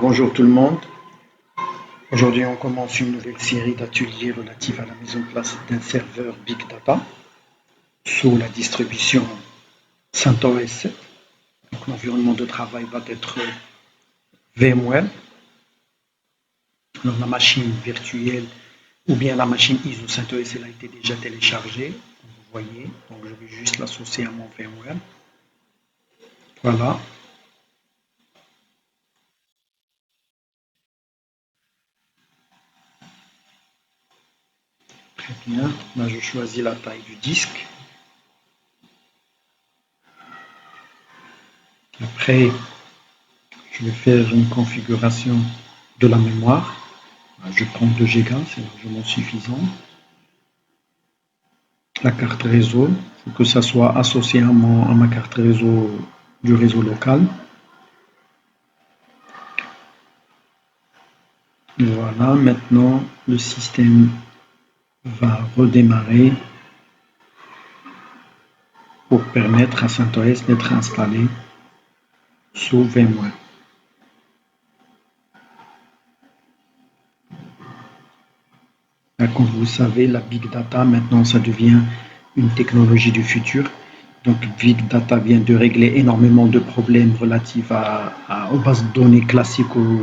Bonjour tout le monde. Aujourd'hui, on commence une nouvelle série d'ateliers relatifs à la mise en place d'un serveur Big Data sous la distribution CentOS 7. Donc, l'environnement de travail va être VMware. Alors, la machine virtuelle ou bien la machine ISO CentOS, elle a été déjà téléchargée, comme vous voyez. Donc, je vais juste l'associer à mon VMware. Voilà. Très bien. Là, je choisis la taille du disque. Après, je vais faire une configuration de la mémoire. Je prends 2 Go, c'est largement suffisant. La carte réseau, il faut que ça soit associé à ma carte réseau du réseau local. Voilà, maintenant le système va redémarrer pour permettre à CentOS d'être installé sous VMware. Comme vous le savez, la Big Data, maintenant, ça devient une technologie du futur. Donc, Big Data vient de régler énormément de problèmes relatifs aux bases de données classiques ou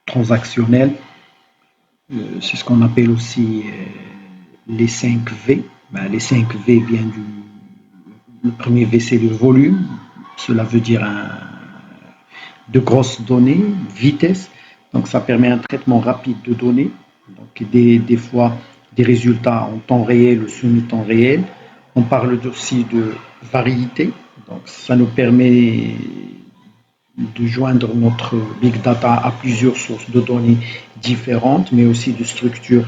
transactionnelles. C'est ce qu'on appelle aussi les 5 V. Les 5 V viennent du. Le premier V, c'est le volume. Cela veut dire de grosses données, vitesse. Donc, ça permet un traitement rapide de données. Donc, des fois, des résultats en temps réel ou semi-temps réel. On parle aussi de variété. Donc, ça nous permet de joindre notre big data à plusieurs sources de données différentes, mais aussi de structures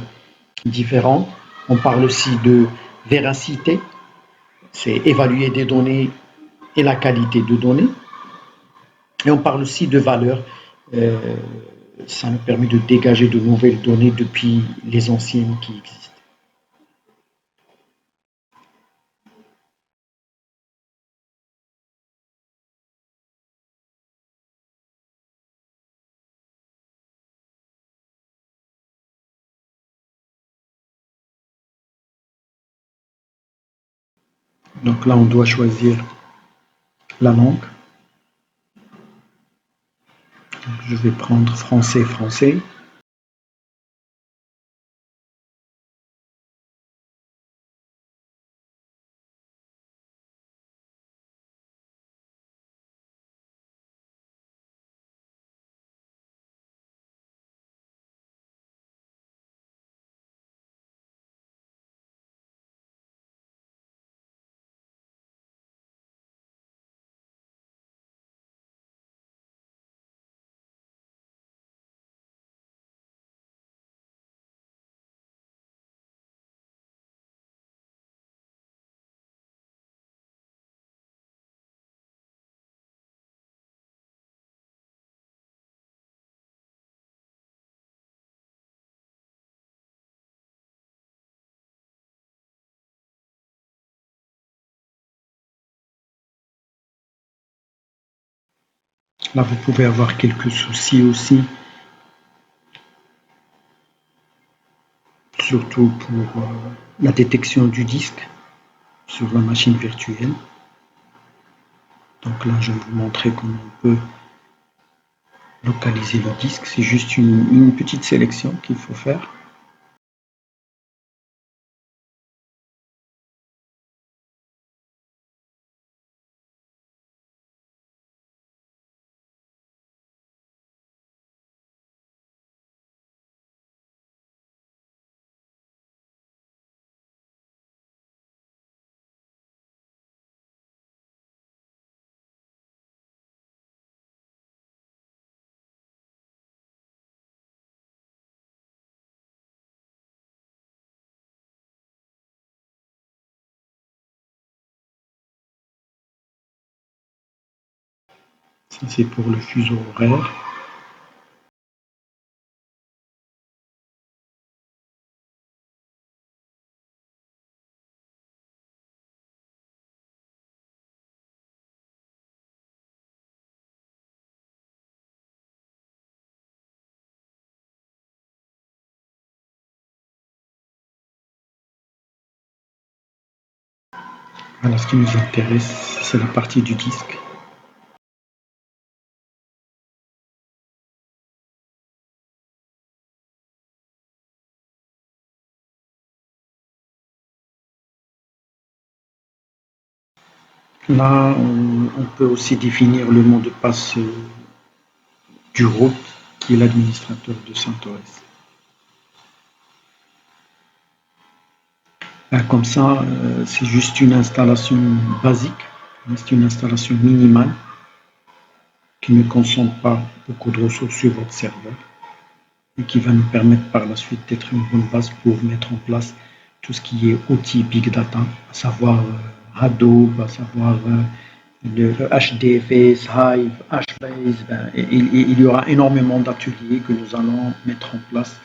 différentes. On parle aussi de véracité, c'est évaluer des données et la qualité de données. Et on parle aussi de valeur. Euh, Ça nous permet de dégager de nouvelles données depuis les anciennes qui existent. Donc là, on doit choisir la langue. Donc, je vais prendre français. Là, vous pouvez avoir quelques soucis aussi, surtout pour la détection du disque sur la machine virtuelle. Donc là, je vais vous montrer comment on peut localiser le disque. C'est juste une petite sélection qu'il faut faire. Ça, c'est pour le fuseau horaire. Voilà, ce qui nous intéresse, c'est la partie du disque. Là, on peut aussi définir le mot de passe du route qui est l'administrateur de CentOS. Comme ça, c'est juste une installation basique, c'est une installation minimale qui ne consomme pas beaucoup de ressources sur votre serveur et qui va nous permettre par la suite d'être une bonne base pour mettre en place tout ce qui est outils Big Data, à savoir Hadoop, à savoir le HDFS, Hive, HBase. Il y aura énormément d'ateliers que nous allons mettre en place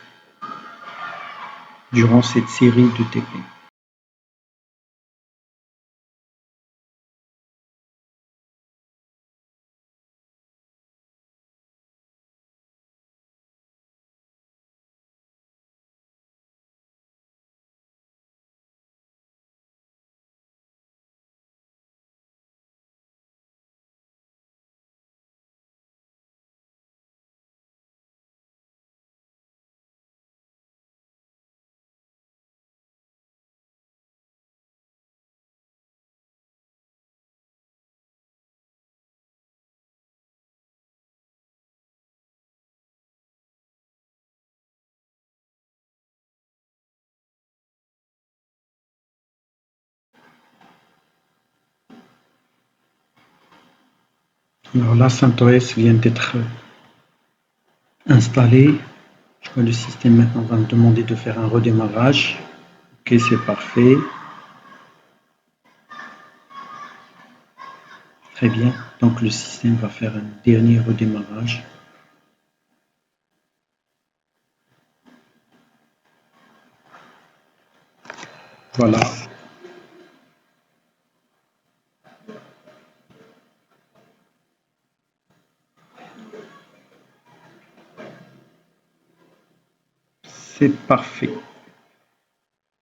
durant cette série de TP. Alors là, CentOS vient d'être installé. Je vois le système maintenant va me demander de faire un redémarrage. Ok, c'est parfait. Très bien. Donc le système va faire un dernier redémarrage. Voilà. C'est parfait.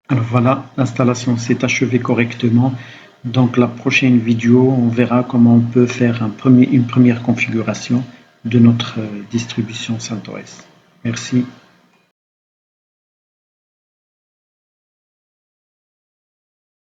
Alors voilà, l'installation s'est achevée correctement. Donc la prochaine vidéo, on verra comment on peut faire une première configuration de notre distribution CentOS. Merci.